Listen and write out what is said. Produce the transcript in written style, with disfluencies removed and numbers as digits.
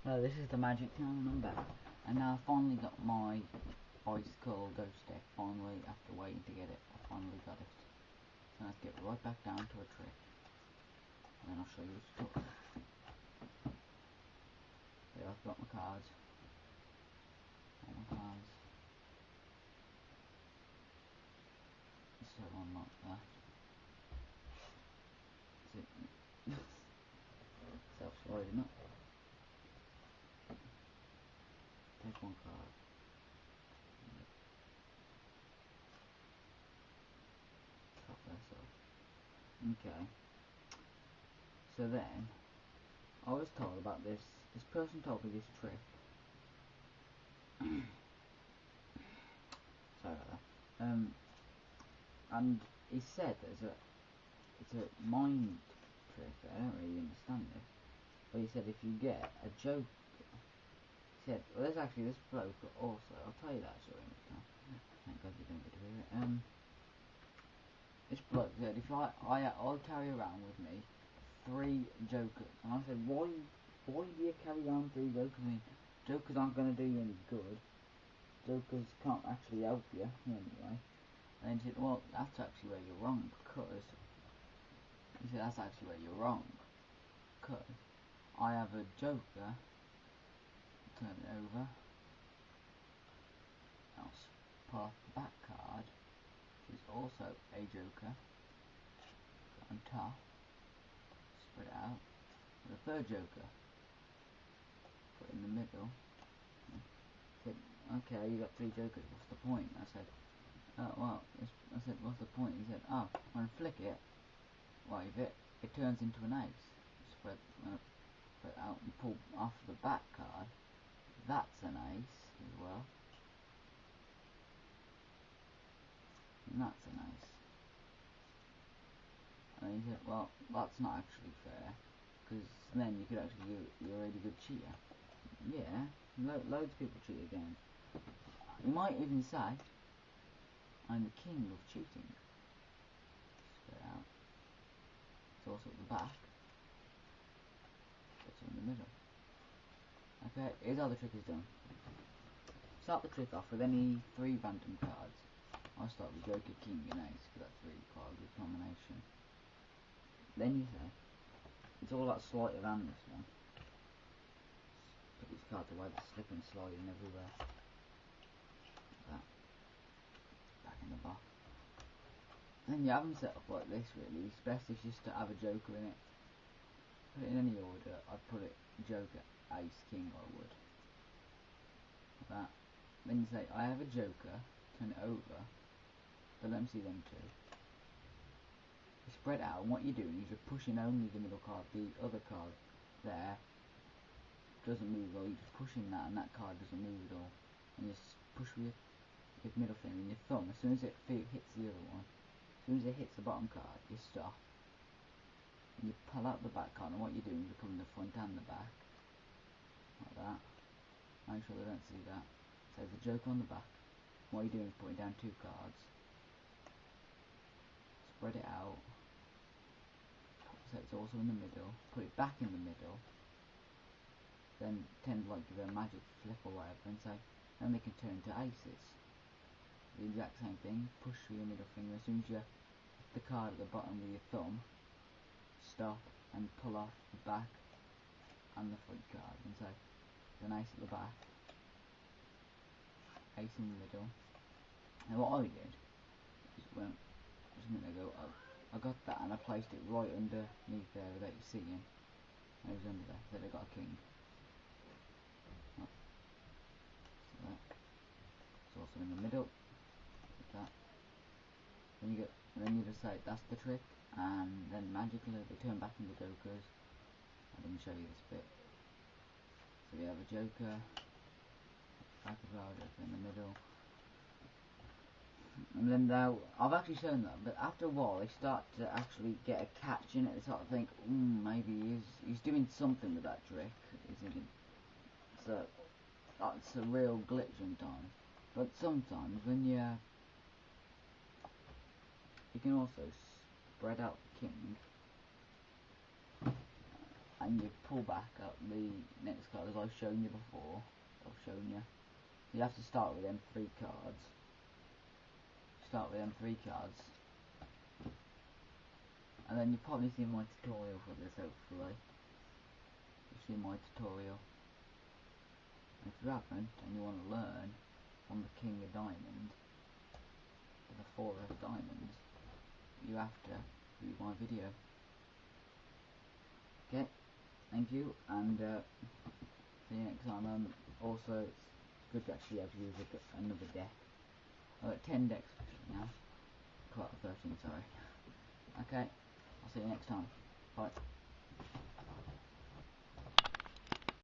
This is the Magic Town, and I'm back. And now I finally got my bicycle ghost deck. Finally, after waiting to get it, I finally got it. So let's get right back down to a trick. And then I'll show you stuff. There, I've got my cards. All my cards. So unlock that. That's it. Self-sliding up. Take one card. Top this off. Okay. So then, I was told about this. This person told me this trick. Sorry about that. And he said it's a mind trick. I don't really understand this. But he said if you get a joke, he said, well, there's actually this bloke also. I'll tell you that story next time. Thank God you don't get to hear it. This bloke said if I'll carry around with me 3 jokers, and I said, why do you carry around 3 jokers? I mean, jokers aren't going to do you any good. Jokers can't actually help you anyway. And he said, well, that's actually where you're wrong, because he said that's actually where you're wrong, because I have a joker. Turn it over. I'll pull off the back card, which is also a joker. On top, spread it out. The 3rd joker, put it in the middle. Said, okay, you got 3 jokers. What's the point? I said, I said, what's the point? He said, oh, when I flick it, wave it, it turns into an ace. Spread out and pull off the back card. That's an ace as well. And that's an ace. And he said, well, that's not actually fair, because then you could actually you're a really good cheater. Yeah, loads of people cheat again. You might even say, I'm the king of cheating. Spread out. It's also at the back. It's in the middle. Okay, here's how the trick is done. Start the trick off with any 3 random cards. I'll start with Joker, King and Ace, because that's 3 quite a good combination. Then you say, it's all about sleight of hand, this one. Put these cards away, they're slipping, sliding everywhere. Like that. Back in the box. Then you have them set up like this, really. It's best if just to have a joker in it. Put it in any order. I'd put it joker, ace, king, I would. Like that. Then you say, I have a joker, turn it over, but let them see them 2. You spread out, and what you're doing is you're pushing only the middle card. The other card there doesn't move at all. You're just pushing that, and that card doesn't move at all. And you just push with your middle finger and your thumb. As soon as it hits the other one, as soon as it hits the bottom card, you stop. And you pull out the back card, and what you're doing is you're pulling the front and the back. Like that. Make sure they don't see that. So there's a joker on the back. What you're doing is putting down 2 cards. Spread it out. So it's also in the middle. Put it back in the middle. Then tend to give it a magic flip or whatever, and say, then they can turn to aces. The exact same thing. Push with your middle finger. As soon as you hit the card at the bottom with your thumb, stop and pull off the back and the front card, and say, an ace at the back, ace in the middle. And what I did is just a minute ago, I got that and I placed it right underneath there without you seeing. And it was under there, so I got a king. Oh. So that. It's also in the middle. Like that. Then you just say that's the trick, and then magically they turn back into jokers. Let me show you this bit. So we have a joker, back as well, joker in the middle. And then I've actually shown that, but after a while they start to actually get a catch in it. They start to think, maybe he's doing something with that trick. So that's a real glitch sometimes. But sometimes when you can also spread out the king and you pull back up the next card as I've shown you before. You have to start with them 3 cards. And then you've probably seen my tutorial for this, hopefully. You've seen my tutorial. And if you haven't, and you want to learn from the King of Diamonds to the 4 of Diamonds, you have to view my video. Okay, thank you, and see you next time. Also, it's good to actually have to use another deck. I've got 10 decks now. Quite 13, sorry. Okay, I'll see you next time. Bye.